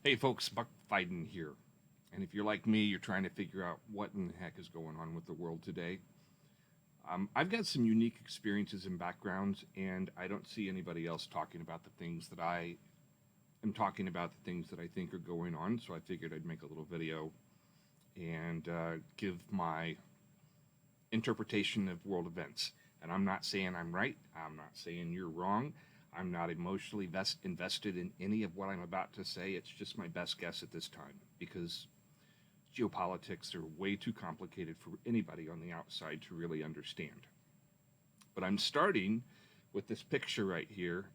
Hey folks, BuckFiden here. And if you're like me, you're trying to figure out what in the heck is going on with the world today. I've got some unique experiences and backgrounds, and I don't see anybody else talking about the things that I am talking about, the things that I think are going on. So I figured I'd make a little video and give my interpretation of world events. And I'm not saying I'm right, I'm not saying you're wrong. I'm not emotionally invested in any of what I'm about to say. It's just my best guess at this time because geopolitics are way too complicated for anybody on the outside to really understand. But I'm starting with this picture right here.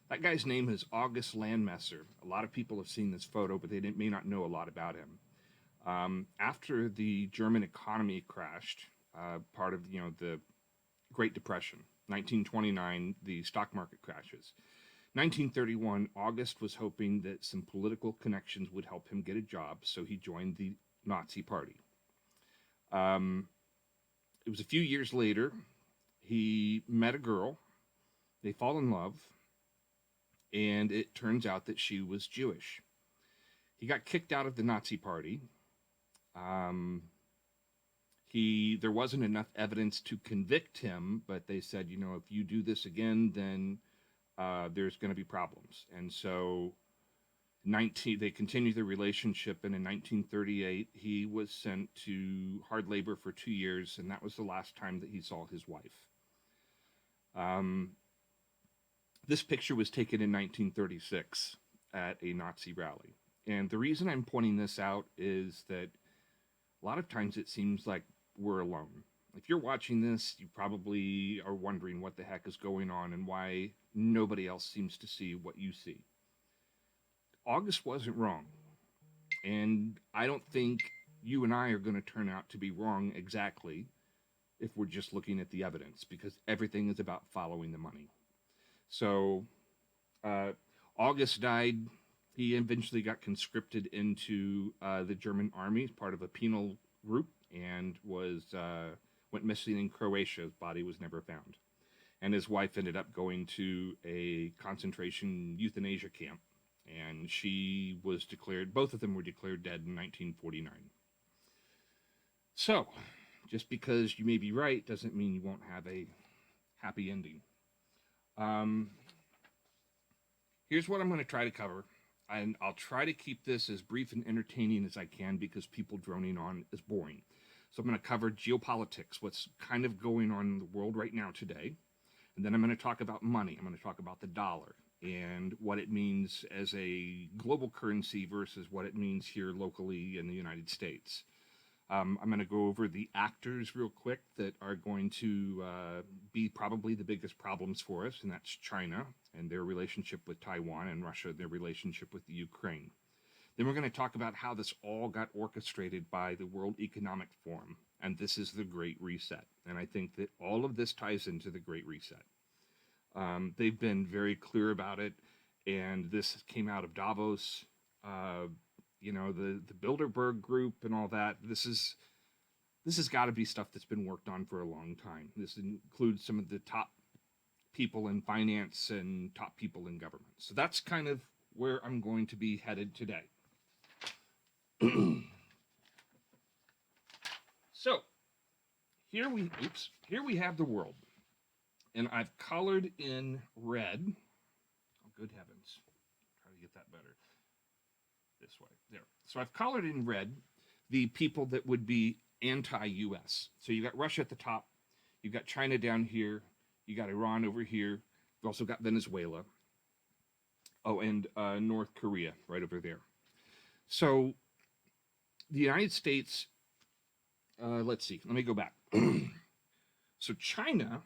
That guy's name is August Landmesser. A lot of people have seen this photo, but they may not know a lot about him. After the German economy crashed, part of the Great Depression, 1929, the stock market crashes. 1931, August was hoping that some political connections would help him get a job, so he joined the Nazi Party. It was a few years later, he met a girl, they fall in love, and it turns out that she was Jewish. He got kicked out of the Nazi Party. There wasn't enough evidence to convict him, but they said, if you do this again, then there's going to be problems. And so they continued the relationship, and in 1938, he was sent to hard labor for 2 years, and that was the last time that he saw his wife. This picture was taken in 1936 at a Nazi rally. And the reason I'm pointing this out is that a lot of times it seems like we're alone. If you're watching this, you probably are wondering what the heck is going on and why nobody else seems to see what you see. August wasn't wrong. And I don't think you and I are going to turn out to be wrong exactly if we're just looking at the evidence, because everything is about following the money. So August died. He eventually got conscripted into the German army, part of a penal group, and went missing in Croatia. His body was never found. And his wife ended up going to a concentration euthanasia camp, and both of them were declared dead in 1949. So, just because you may be right doesn't mean you won't have a happy ending. Here's what I'm going to try to cover, and I'll try to keep this as brief and entertaining as I can because people droning on is boring. So I'm going to cover geopolitics, what's kind of going on in the world right now today. And then I'm going to talk about money. I'm going to talk about the dollar and what it means as a global currency versus what it means here locally in the United States. I'm going to go over the actors real quick that are going to be probably the biggest problems for us, and that's China and their relationship with Taiwan, and Russia, their relationship with the Ukraine. Then we're going to talk about how this all got orchestrated by the World Economic Forum, and this is the Great Reset. And I think that all of this ties into the Great Reset. They've been very clear about it, and this came out of Davos, the Bilderberg Group and all that. This has got to be stuff that's been worked on for a long time. This includes some of the top people in finance and top people in government. So that's kind of where I'm going to be headed today. So here we have the world, and I've colored in red. Oh, good heavens! Try to get that better. This way, there. So I've colored in red the people that would be anti-U.S. So you got Russia at the top, you've got China down here, you got Iran over here, you've also got Venezuela. Oh, and North Korea right over there. So the United States, let's see, let me go back. So China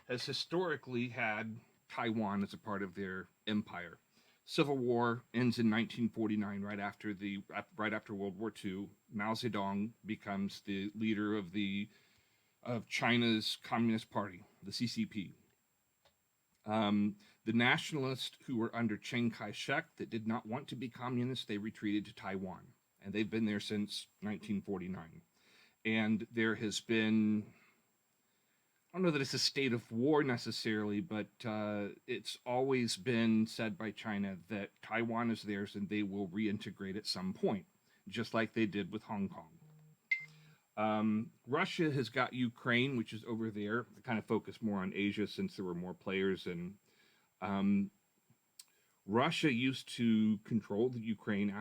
has historically had Taiwan as a part of their empire. Civil War ends in 1949, right after World War II. Mao Zedong becomes the leader of China's Communist Party, the CCP. The nationalists who were under Chiang Kai-shek that did not want to be communists, they retreated to Taiwan, and they've been there since 1949. And there has been, don't know that it's a state of war necessarily, but it's always been said by China that Taiwan is theirs and they will reintegrate at some point, just like they did with Hong Kong. Russia has got Ukraine, which is over there. They kind of focus more on Asia since there were more players. And um, Russia used to control the Ukraine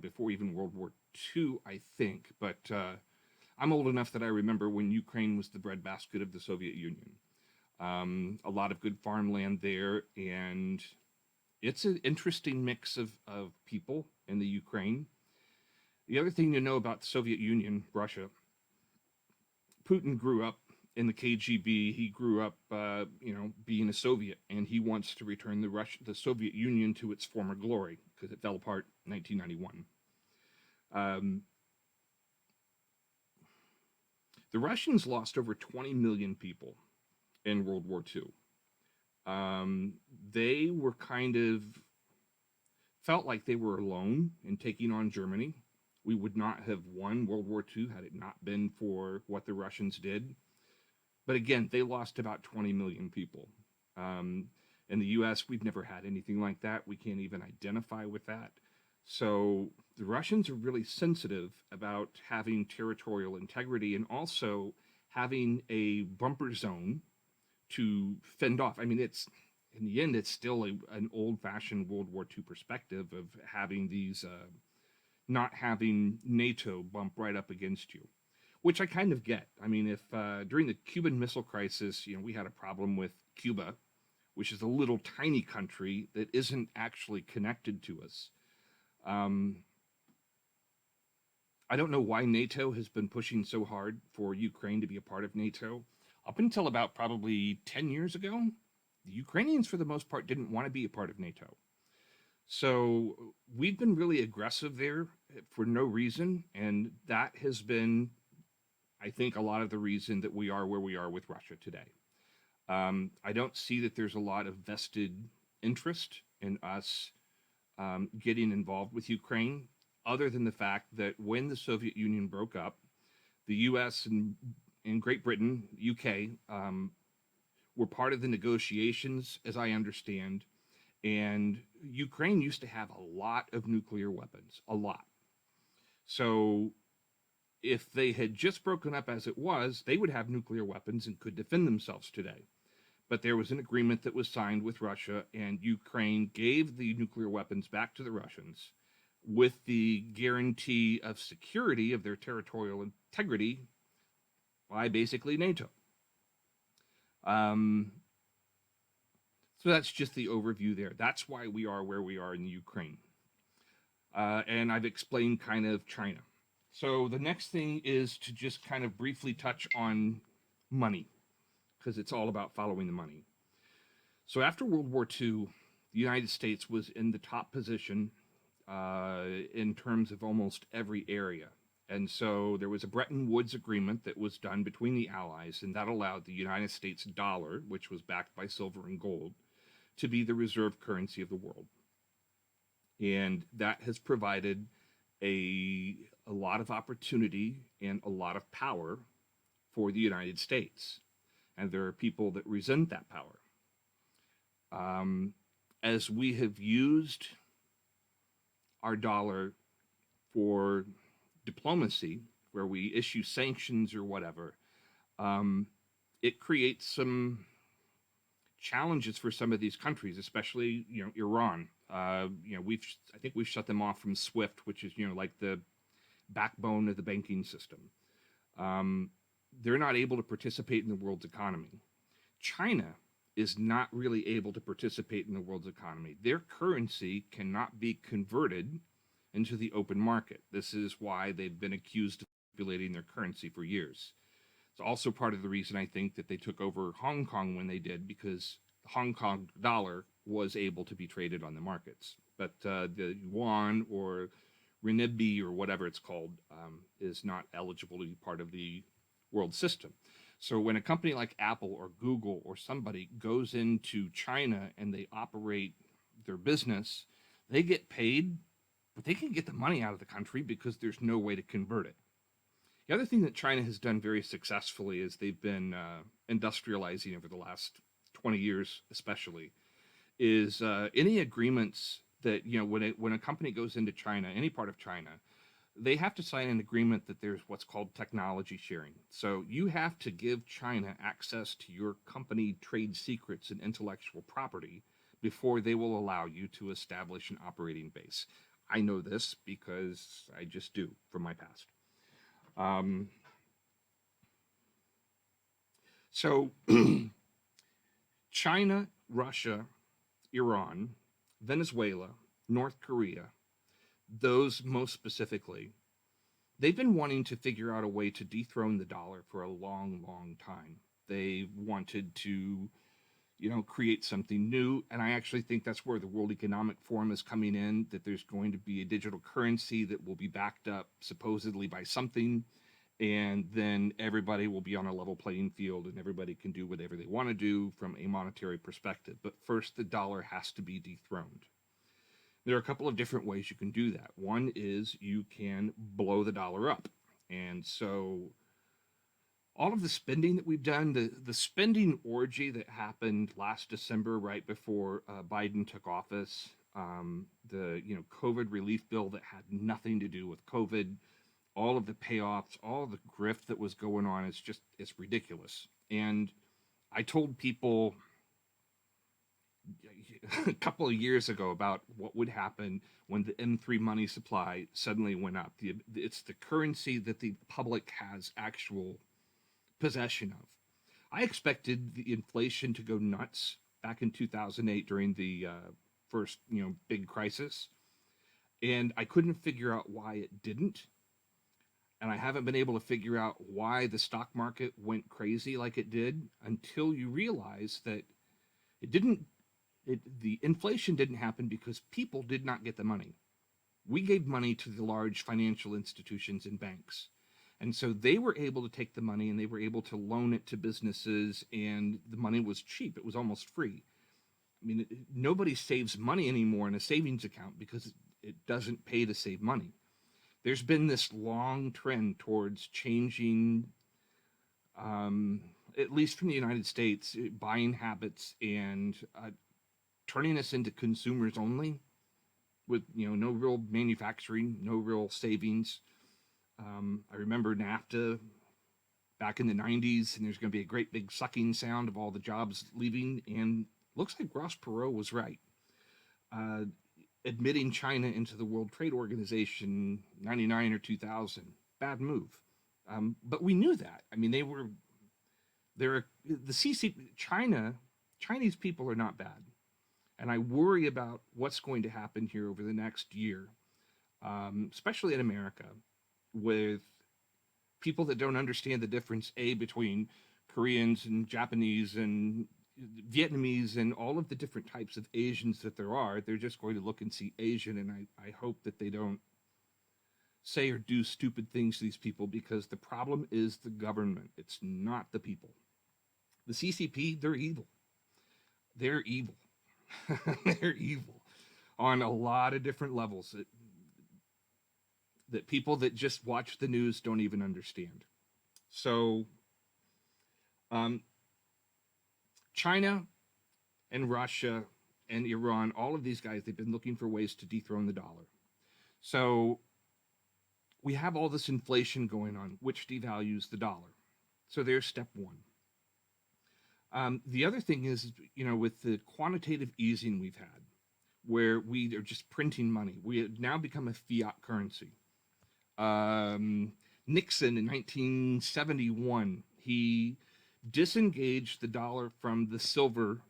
before even World War II, I think. But I'm old enough that I remember when Ukraine was the breadbasket of the Soviet Union. A lot of good farmland there, and it's an interesting mix of people in the Ukraine. The other thing to know about the Soviet Union, Russia, Putin grew up in the KGB. He grew up, being a Soviet, and he wants to return the Soviet Union to its former glory because it fell apart in 1991. The Russians lost over 20 million people in World War II. They were felt like they were alone in taking on Germany. We would not have won World War II had it not been for what the Russians did. But again, they lost about 20 million people. In the US, we've never had anything like that. We can't even identify with that. So the Russians are really sensitive about having territorial integrity and also having a bumper zone to fend off. I mean, in the end, it's still an old-fashioned World War II perspective of having these, not having NATO bump right up against you, which I kind of get. I mean, if during the Cuban Missile Crisis, we had a problem with Cuba, which is a little tiny country that isn't actually connected to us. I don't know why NATO has been pushing so hard for Ukraine to be a part of NATO. Up until about probably 10 years ago, the Ukrainians, for the most part, didn't want to be a part of NATO. So we've been really aggressive there for no reason, and that has been, I think, a lot of the reason that we are where we are with Russia today. I don't see that there's a lot of vested interest in us getting involved with Ukraine, other than the fact that when the Soviet Union broke up, the U.S. and Great Britain, UK, were part of the negotiations, as I understand, and Ukraine used to have a lot of nuclear weapons, a lot. So if they had just broken up as it was, they would have nuclear weapons and could defend themselves today. But there was an agreement that was signed with Russia, and Ukraine gave the nuclear weapons back to the Russians with the guarantee of security of their territorial integrity by basically NATO. So that's just the overview there. That's why we are where we are in Ukraine. And I've explained kind of China. So the next thing is to just kind of briefly touch on money, because it's all about following the money. So after World War II, the United States was in the top position in terms of almost every area. And so there was a Bretton Woods agreement that was done between the Allies, and that allowed the United States dollar, which was backed by silver and gold, to be the reserve currency of the world. And that has provided a lot of opportunity and a lot of power for the United States. And there are people that resent that power. As we have used our dollar for diplomacy, where we issue sanctions or whatever, it creates some challenges for some of these countries, especially Iran. I think we've shut them off from SWIFT, which is like the backbone of the banking system. They're not able to participate in the world's economy. China is not really able to participate in the world's economy. Their currency cannot be converted into the open market. This is why they've been accused of manipulating their currency for years. It's also part of the reason I think that they took over Hong Kong when they did, because the Hong Kong dollar was able to be traded on the markets. But the yuan or renminbi or whatever it's called is not eligible to be part of the world system. So when a company like Apple or Google or somebody goes into China and they operate their business, they get paid, but they can get the money out of the country because there's no way to convert it. The other thing that China has done very successfully is they've been industrializing over the last 20 years, especially, is any agreements that, when a company goes into China, any part of China, they have to sign an agreement that there's what's called technology sharing. So you have to give China access to your company trade secrets and intellectual property before they will allow you to establish an operating base. I know this because I just do from my past. Um, so China, Russia, Iran, Venezuela, North Korea, those most specifically, they've been wanting to figure out a way to dethrone the dollar for a long, long time. They wanted to, create something new. And I actually think that's where the World Economic Forum is coming in, that there's going to be a digital currency that will be backed up supposedly by something. And then everybody will be on a level playing field and everybody can do whatever they want to do from a monetary perspective. But first, the dollar has to be dethroned. There are a couple of different ways you can do that. One is you can blow the dollar up. And so all of the spending that we've done, the spending orgy that happened last December, right before Biden took office, the COVID relief bill that had nothing to do with COVID, all of the payoffs, all of the grift that was going on, it's ridiculous. And I told people a couple of years ago about what would happen when the M3 money supply suddenly went up. It's the currency that the public has actual possession of. I expected the inflation to go nuts back in 2008 during the first, big crisis, and I couldn't figure out why it didn't. And I haven't been able to figure out why the stock market went crazy like it did until you realize that it didn't. The inflation didn't happen because people did not get the money. We gave money to the large financial institutions and banks. And so they were able to take the money and they were able to loan it to businesses, and the money was cheap. It was almost free. I mean, nobody saves money anymore in a savings account because it doesn't pay to save money. There's been this long trend towards changing, at least from the United States, buying habits and turning us into consumers only, with no real manufacturing, no real savings. I remember NAFTA back in the 90s, and there's going to be a great big sucking sound of all the jobs leaving, and looks like Ross Perot was right. Admitting China into the World Trade Organization 99 or 2000, bad move. But we knew that. I mean, they're the Chinese people are not bad. And I worry about what's going to happen here over the next year, especially in America, with people that don't understand the difference, between Koreans and Japanese and Vietnamese and all of the different types of Asians that there are. They're just going to look and see Asian, and I hope that they don't say or do stupid things to these people, because the problem is the government. It's not the people. The CCP, they're evil. They're evil. They're evil on a lot of different levels that people that just watch the news don't even understand. So, China and Russia and Iran, all of these guys, they've been looking for ways to dethrone the dollar. So we have all this inflation going on, which devalues the dollar. So there's step one. The other thing is, with the quantitative easing we've had, where we are just printing money, we have now become a fiat currency. Nixon in 1971, he disengaged the dollar from the silver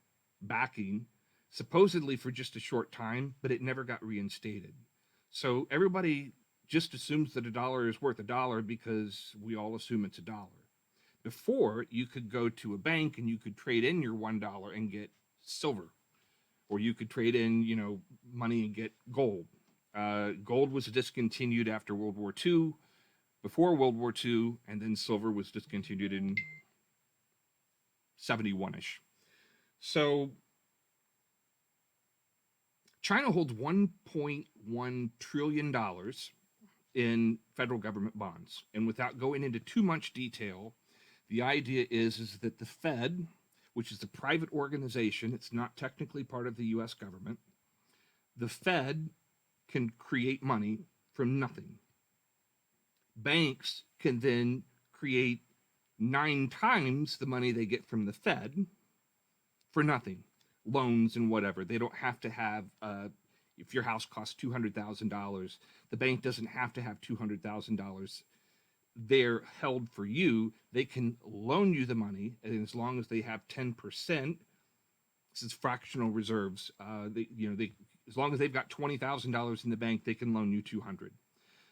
backing, supposedly for just a short time, but it never got reinstated. So everybody just assumes that a dollar is worth a dollar because we all assume it's a dollar. Before, you could go to a bank and you could trade in your $1 and get silver, or you could trade in, money and get gold. Gold was discontinued after World War II, before World War II, and then silver was discontinued in 71-ish. So China holds $1.1 trillion in federal government bonds. And without going into too much detail, the idea is that the Fed, which is a private organization, it's not technically part of the US government, the Fed can create money from nothing. Banks can then create 9 times the money they get from the Fed for nothing. Loans and whatever. They don't have to have, if your house costs $200,000, the bank doesn't have to have $200,000 there held for you. They can loan you the money, and as long as they have 10%, this is fractional reserves. As long as they've got $20,000 in the bank, they can loan you 200.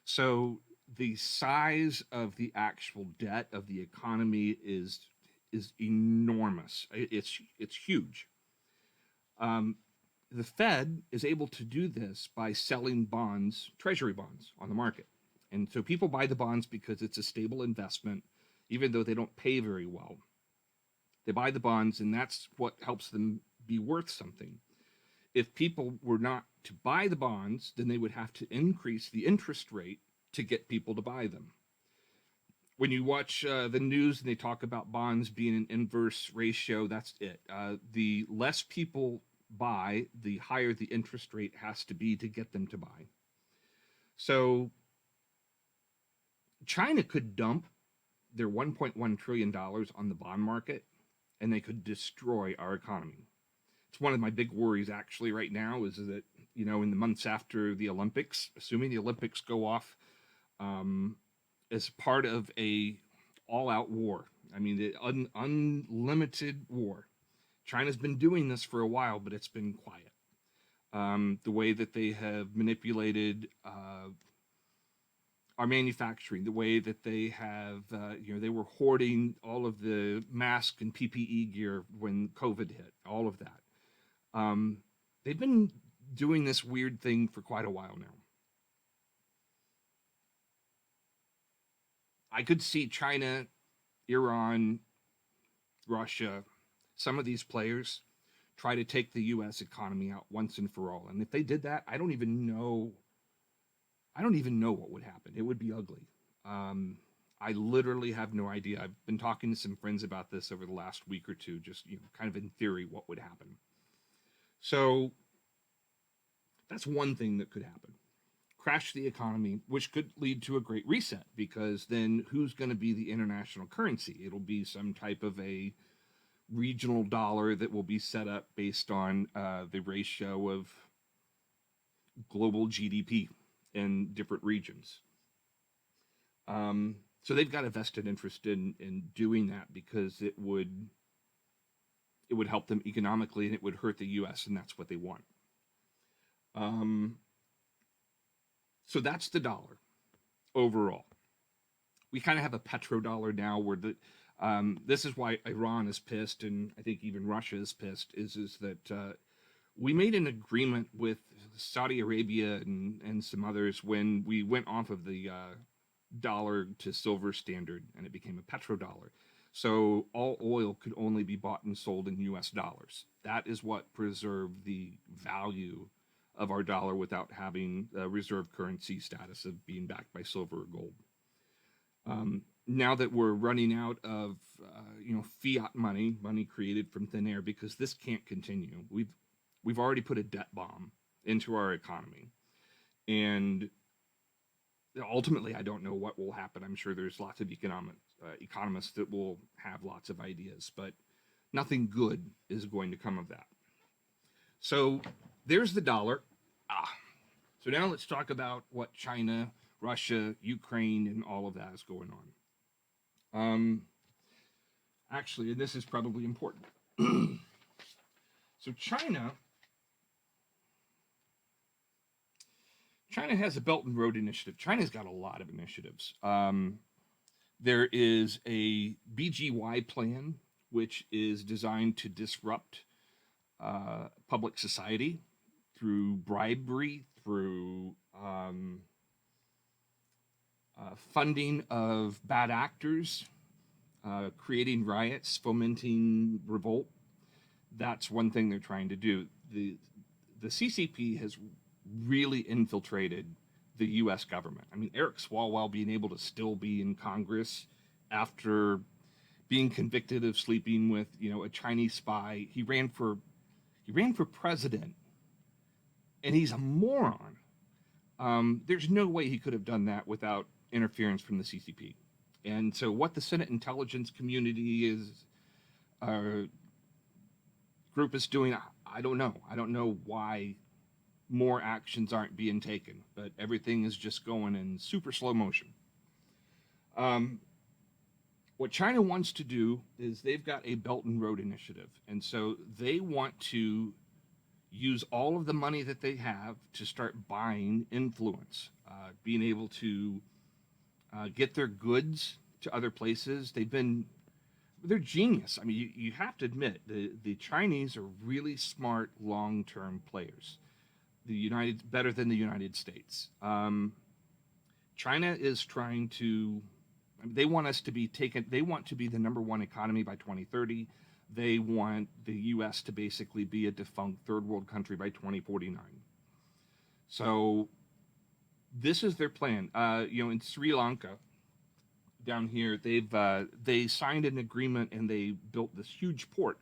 So the size of the actual debt of the economy is enormous. It's huge. The Fed is able to do this by selling bonds, treasury bonds, on the market. And so people buy the bonds because it's a stable investment, even though they don't pay very well. They buy the bonds, and that's what helps them be worth something. If people were not to buy the bonds, then they would have to increase the interest rate to get people to buy them. When you watch the news and they talk about bonds being an inverse ratio, that's it. The less people buy, the higher the interest rate has to be to get them to buy. So China could dump their $1.1 trillion on the bond market, and they could destroy our economy. It's one of my big worries actually right now is that, in the months after the Olympics, assuming the Olympics go off as part of a all-out war, I mean, the unlimited war. China's been doing this for a while, but it's been quiet. The way that they have manipulated our manufacturing, the way that they have, they were hoarding all of the mask and PPE gear when COVID hit, all of that. They've been doing this weird thing for quite a while now. I could see China, Iran, Russia, some of these players try to take the U.S. economy out once and for all. And if they did that, I don't even know what would happen. It would be ugly. I literally have no idea. I've been talking to some friends about this over the last week or two, just kind of in theory what would happen. So that's one thing that could happen. Crash the economy, which could lead to a great reset, because then who's going to be the international currency? It'll be some type of a regional dollar that will be set up based on the ratio of global GDP in different regions. So they've got a vested interest in doing that, because it would help them economically and it would hurt the U.S., and that's what they want. So that's the dollar overall. We kind of have a petrodollar now, where this is why Iran is pissed, and I think even Russia is pissed, is that we made an agreement with Saudi Arabia and some others when we went off of the dollar to silver standard, and it became a petrodollar. So all oil could only be bought and sold in U.S. dollars. That is what preserved the value of our dollar without having a reserve currency status of being backed by silver or gold. Now that we're running out of fiat money created from thin air, because this can't continue. We've already put a debt bomb into our economy, and ultimately I don't know what will happen. I'm sure there's lots of economists that will have lots of ideas, but nothing good is going to come of that. So there's the dollar. So now let's talk about what China, Russia, Ukraine, and all of that is going on. Actually, and this is probably important. So China has a Belt and Road Initiative. China's got a lot of initiatives. There is a BGY plan, which is designed to disrupt public society through bribery, through funding of bad actors, creating riots, fomenting revolt. That's one thing they're trying to do. The CCP has really infiltrated the U.S. government. I mean, Eric Swalwell being able to still be in Congress after being convicted of sleeping with, a Chinese spy. He ran for president, and he's a moron. There's no way he could have done that without interference from the CCP. And so, what the Senate intelligence community group is doing, I don't know. I don't know why more actions aren't being taken, but everything is just going in super slow motion. What China wants to do is they've got a Belt and Road Initiative, and so they want to use all of the money that they have to start buying influence, being able to get their goods to other places. They're genius. I mean, you have to admit, the Chinese are really smart long-term players. Better than the United States. China is trying to, they want us to be taken, they want to be the number one economy by 2030. They want the U.S. to basically be a defunct third world country by 2049. So this is their plan. In Sri Lanka, down here, they signed an agreement and they built this huge port,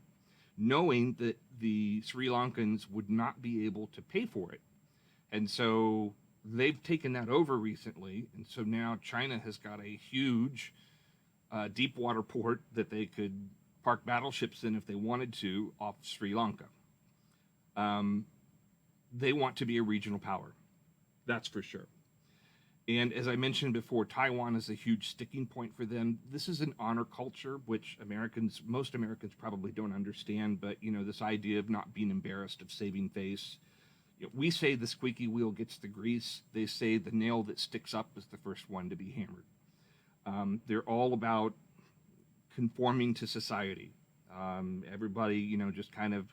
knowing that the Sri Lankans would not be able to pay for it. And so they've taken that over recently. And so now China has got a huge deep water port that they could park battleships in if they wanted to off Sri Lanka. They want to be a regional power. That's for sure. And as I mentioned before, Taiwan is a huge sticking point for them. This is an honor culture, which most Americans probably don't understand, but this idea of not being embarrassed, of saving face. We say the squeaky wheel gets the grease. They say the nail that sticks up is the first one to be hammered. They're all about conforming to society. Everybody, just kind of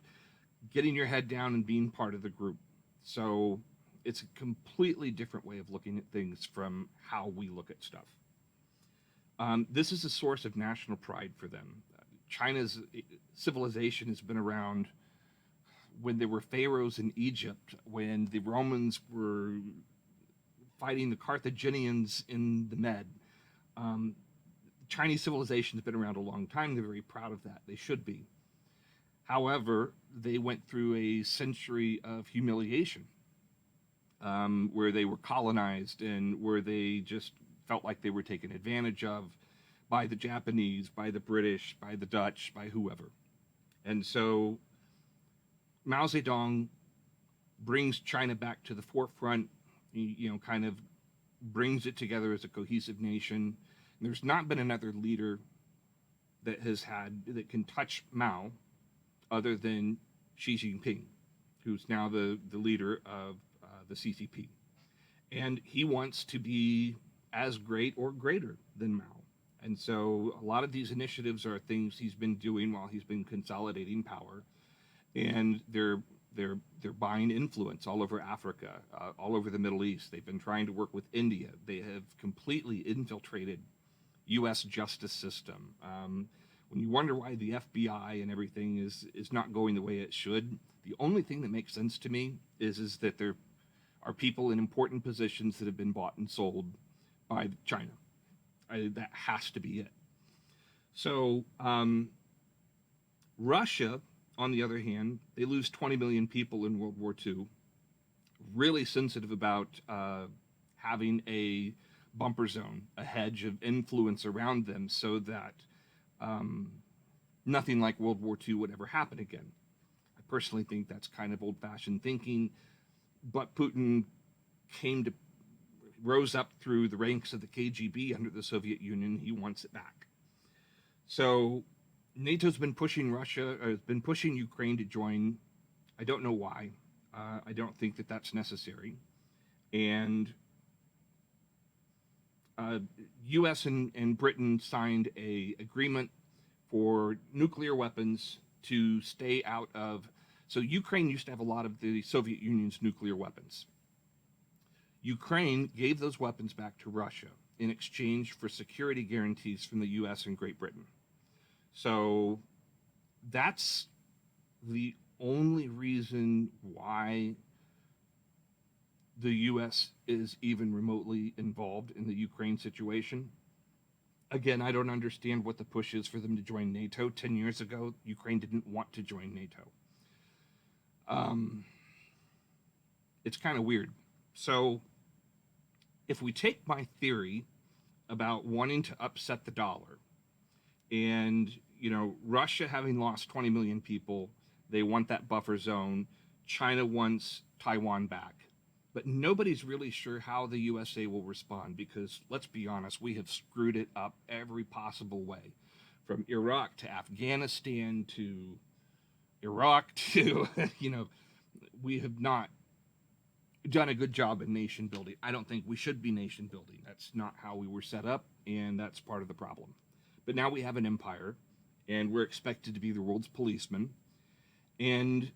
getting your head down and being part of the group. So it's a completely different way of looking at things from how we look at stuff. This is a source of national pride for them. China's civilization has been around when there were pharaohs in Egypt, when the Romans were fighting the Carthaginians in the Med. Chinese civilization has been around a long time. They're very proud of that. They should be. However, they went through a century of humiliation, where they were colonized and where they just felt like they were taken advantage of by the Japanese, by the British, by the Dutch, by whoever. And so Mao Zedong brings China back to the forefront, kind of brings it together as a cohesive nation. And there's not been another leader that can touch Mao other than Xi Jinping, who's now the leader of the CCP. And he wants to be as great or greater than Mao. And so a lot of these initiatives are things he's been doing while he's been consolidating power. And they're buying influence all over Africa, all over the Middle East. They've been trying to work with India. They have completely infiltrated U.S. justice system. When you wonder why the FBI and everything is not going the way it should, the only thing that makes sense to me is that there are people in important positions that have been bought and sold by China. That has to be it. So Russia, on the other hand, they lose 20 million people in World War II. Really sensitive about having a bumper zone, a hedge of influence around them so that nothing like World War II would ever happen again. I personally think that's kind of old-fashioned thinking, but Putin rose up through the ranks of the KGB under the Soviet Union. He wants it back. So NATO's been pushing Ukraine to join. I don't know why. I don't think that that's necessary. And U.S. and Britain signed a agreement for nuclear weapons to stay out of. So Ukraine used to have a lot of the Soviet Union's nuclear weapons. Ukraine gave those weapons back to Russia in exchange for security guarantees from the U.S. and Great Britain. So that's the only reason why the U.S. is even remotely involved in the Ukraine situation. Again, I don't understand what the push is for them to join NATO. 10 years ago, Ukraine didn't want to join NATO. Um, it's kind of weird. So, if we take my theory about wanting to upset the dollar, and Russia having lost 20 million people, they want that buffer zone. China wants Taiwan back. But nobody's really sure how the USA will respond because, let's be honest, we have screwed it up every possible way. From Iraq to Afghanistan to Iraq to, we have not done a good job in nation building. I don't think we should be nation building. That's not how we were set up, and that's part of the problem. But now we have an empire, and we're expected to be the world's policeman, and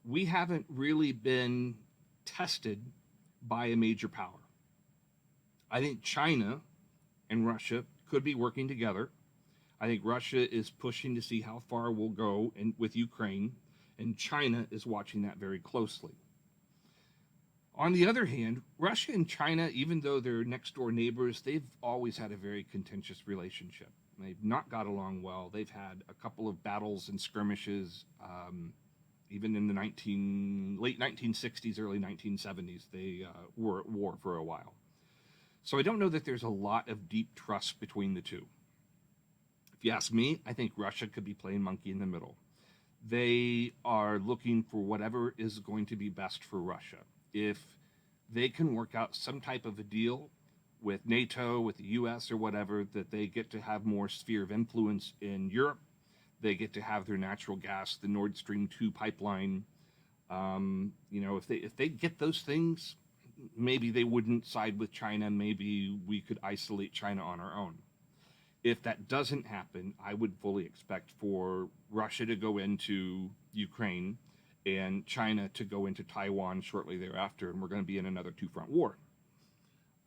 we haven't really been tested by a major power. I think China and Russia could be working together. I think Russia is pushing to see how far we'll go with Ukraine, and China is watching that very closely. On the other hand, Russia and China, even though they're next door neighbors, they've always had a very contentious relationship. They've not got along well. They've had a couple of battles and skirmishes. Even in the late 1960s, early 1970s, they were at war for a while. So I don't know that there's a lot of deep trust between the two. If you ask me, I think Russia could be playing monkey in the middle. They are looking for whatever is going to be best for Russia. If they can work out some type of a deal with NATO, with the US or whatever, that they get to have more sphere of influence in Europe, they get to have their natural gas, the Nord Stream 2 pipeline. If they get those things, maybe they wouldn't side with China. Maybe we could isolate China on our own. If that doesn't happen, I would fully expect for Russia to go into Ukraine and China to go into Taiwan shortly thereafter, and we're going to be in another two-front war.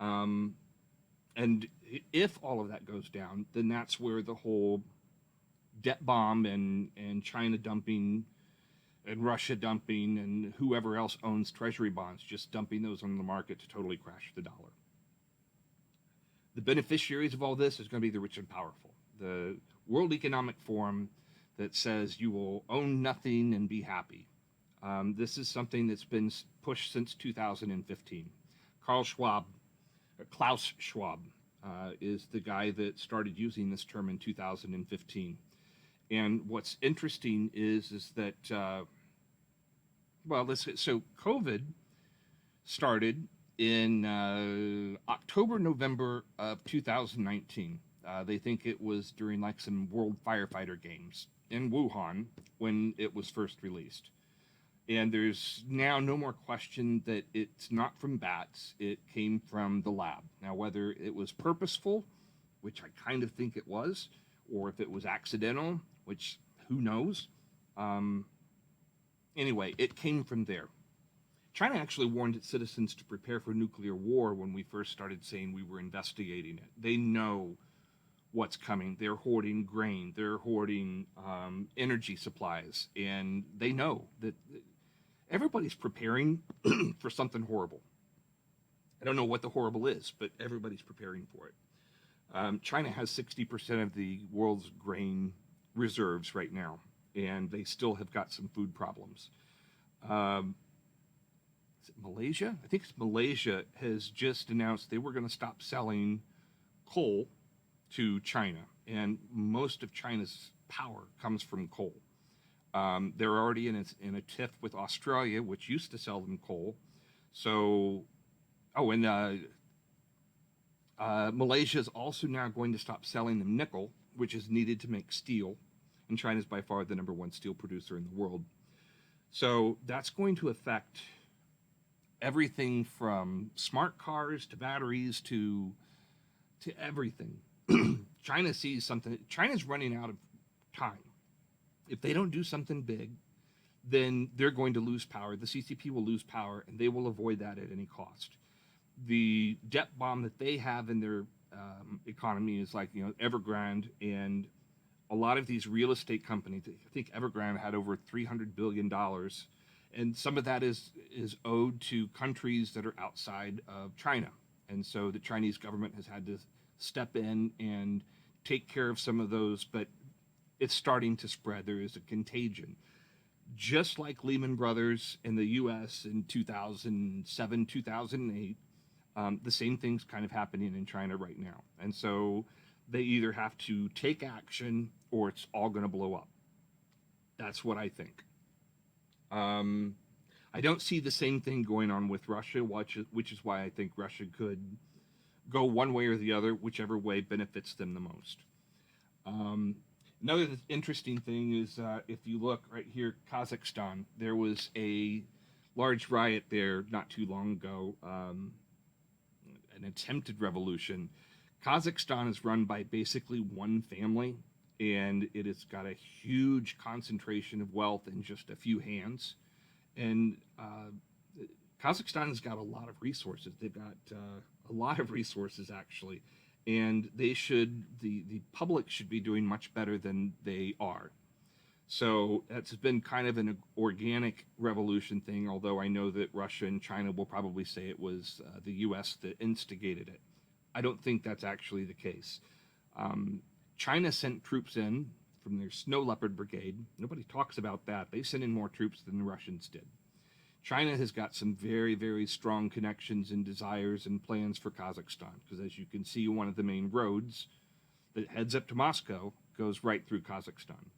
And if all of that goes down, then that's where the whole debt bomb and China dumping and Russia dumping and whoever else owns treasury bonds, just dumping those on the market to totally crash the dollar. The beneficiaries of all this is going to be the rich and powerful. The World Economic Forum that says you will own nothing and be happy. This is something that's been pushed since 2015. Klaus Schwab is the guy that started using this term in 2015. And what's interesting is that, so COVID started in October, November of 2019. They think it was during like some World Firefighter Games in Wuhan when it was first released. And there's now no more question that it's not from bats. It came from the lab. Now, whether it was purposeful, which I kind of think it was, or if it was accidental, which who knows. Anyway, it came from there. China actually warned its citizens to prepare for nuclear war when we first started saying we were investigating it. They know what's coming. They're hoarding grain. They're hoarding energy supplies. And they know that everybody's preparing for something horrible. I don't know what the horrible is, but everybody's preparing for it. China has 60% of the world's grain reserves right now, and they still have got some food problems. Is it Malaysia? I think it's Malaysia has just announced they were going to stop selling coal to China, and most of China's power comes from coal. They're already in a tiff with Australia, which used to sell them coal. So, Malaysia is also now going to stop selling them nickel, which is needed to make steel. And China is by far the number one steel producer in the world. So that's going to affect everything from smart cars to batteries to everything. China sees something. China's running out of time. If they don't do something big, then they're going to lose power. The CCP will lose power, and they will avoid that at any cost. The debt bomb that they have in their economy is like, Evergrande and a lot of these real estate companies. I think Evergrande had over $300 billion, And some of that is owed to countries that are outside of China. And so the Chinese government has had to step in and take care of some of those, but it's starting to spread. There is a contagion. Just like Lehman Brothers in the US in 2007, 2008, the same thing's kind of happening in China right now. And so they either have to take action or it's all going to blow up. That's what I think. I don't see the same thing going on with Russia, which is why I think Russia could go one way or the other, whichever way benefits them the most. Another interesting thing is if you look right here, Kazakhstan, there was a large riot there not too long ago, an attempted revolution. Kazakhstan is run by basically one family, and it has got a huge concentration of wealth in just a few hands. And Kazakhstan has got a lot of resources. They've got a lot of resources, actually. And the public should be doing much better than they are. So it's been kind of an organic revolution thing, although I know that Russia and China will probably say it was the U.S. that instigated it. I don't think that's actually the case. China sent troops in from their Snow Leopard Brigade. Nobody talks about that. They sent in more troops than the Russians did. China has got some very, very strong connections and desires and plans for Kazakhstan, because as you can see, one of the main roads that heads up to Moscow goes right through Kazakhstan.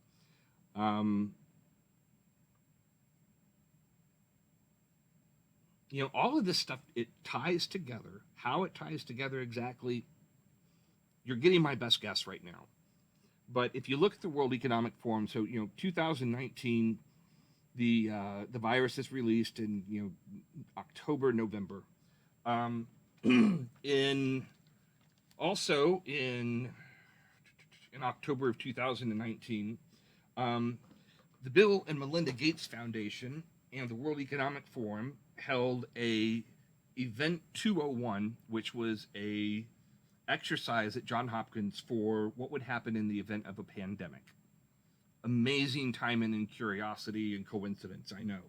All of this stuff, it ties together. How it ties together exactly, you're getting my best guess right now. But if you look at the World Economic Forum, so 2019, the virus is released in October, November. In October of 2019, the Bill and Melinda Gates Foundation and the World Economic Forum held a Event 201, which was a exercise at Johns Hopkins for what would happen in the event of a pandemic. Amazing timing and curiosity and coincidence, I know.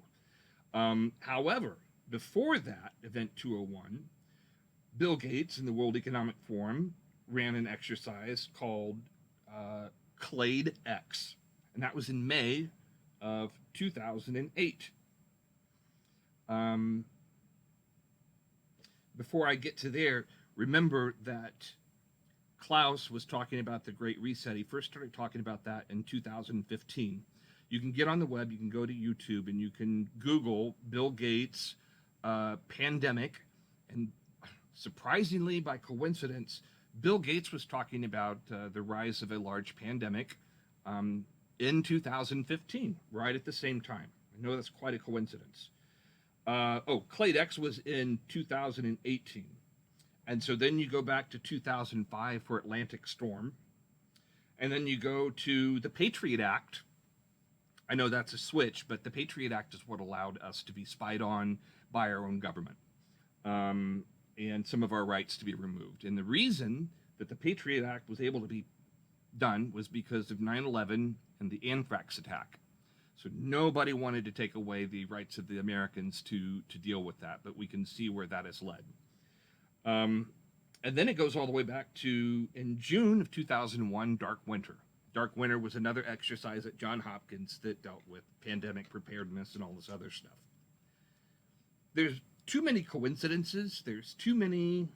However, before that Event 201, Bill Gates and the World Economic Forum ran an exercise called Clade X, and that was in May of 2008. Before I get to there, remember that Klaus was talking about the Great Reset. He first started talking about that in 2015. You can get on the web, you can go to YouTube, and you can Google Bill Gates pandemic. And surprisingly, by coincidence, Bill Gates was talking about the rise of a large pandemic in 2015, right at the same time. I know that's quite a coincidence. Clade X was in 2018. And so then you go back to 2005 for Atlantic Storm. And then you go to the Patriot Act. I know that's a switch, but the Patriot Act is what allowed us to be spied on by our own government. And some of our rights to be removed. And the reason that the Patriot Act was able to be done was because of 9/11 and the anthrax attack. So nobody wanted to take away the rights of the Americans to deal with that, but we can see where that has led. And then it goes all the way back to, in June of 2001, Dark Winter. Dark Winter was another exercise at Johns Hopkins that dealt with pandemic preparedness and all this other stuff. There's too many coincidences. There's too many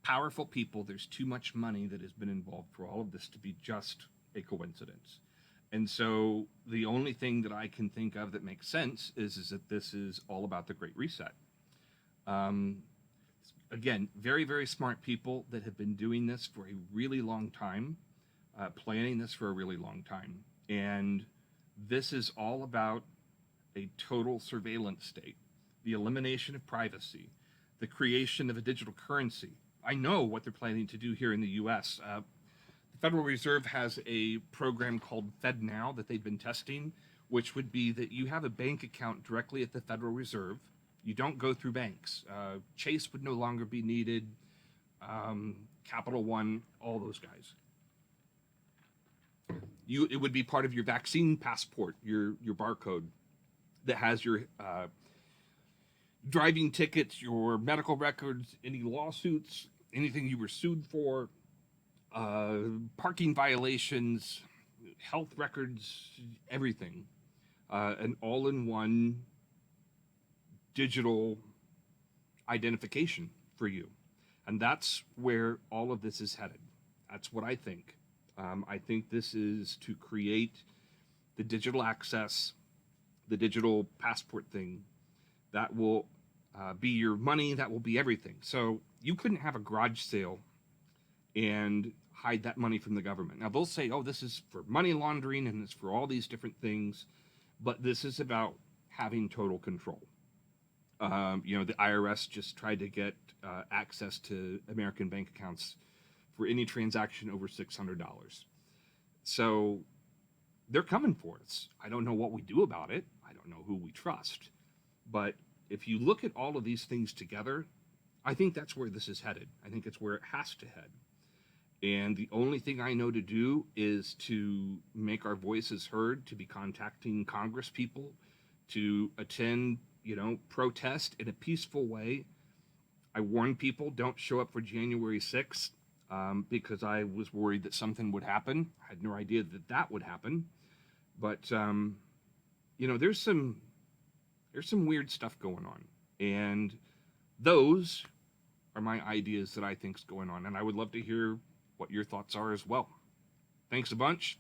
powerful people. There's too much money that has been involved for all of this to be just a coincidence. And so the only thing that I can think of that makes sense is that this is all about the Great Reset. Again, very, very smart people that have been doing this for a really long time, planning this for a really long time. And this is all about a total surveillance state, the elimination of privacy, the creation of a digital currency. I know what they're planning to do here in the U.S. The Federal Reserve has a program called FedNow that they've been testing, which would be that you have a bank account directly at the Federal Reserve. You don't go through banks. Chase would no longer be needed. Capital One, all those guys. It would be part of your vaccine passport, your barcode that has your driving tickets, your medical records, any lawsuits, anything you were sued for, parking violations, health records, everything. An all-in-one digital identification for you. And that's where all of this is headed. That's what I think. I think this is to create the digital access, the digital passport thing that will be your money, that will be everything. So you couldn't have a garage sale and hide that money from the government. Now they'll say, oh, this is for money laundering and it's for all these different things, but this is about having total control. The IRS just tried to get access to American bank accounts for any transaction over $600. So they're coming for us. I don't know what we do about it. I don't know who we trust. But if you look at all of these things together, I think that's where this is headed. I think it's where it has to head. And the only thing I know to do is to make our voices heard, to be contacting Congress people, to attend, protest in a peaceful way. I warn people, don't show up for January 6th because I was worried that something would happen. I had no idea that that would happen. But, there's some weird stuff going on. And those are my ideas that I think's going on. And I would love to hear what your thoughts are as well. Thanks a bunch.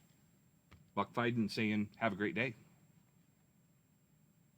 BuckFiden saying, have a great day.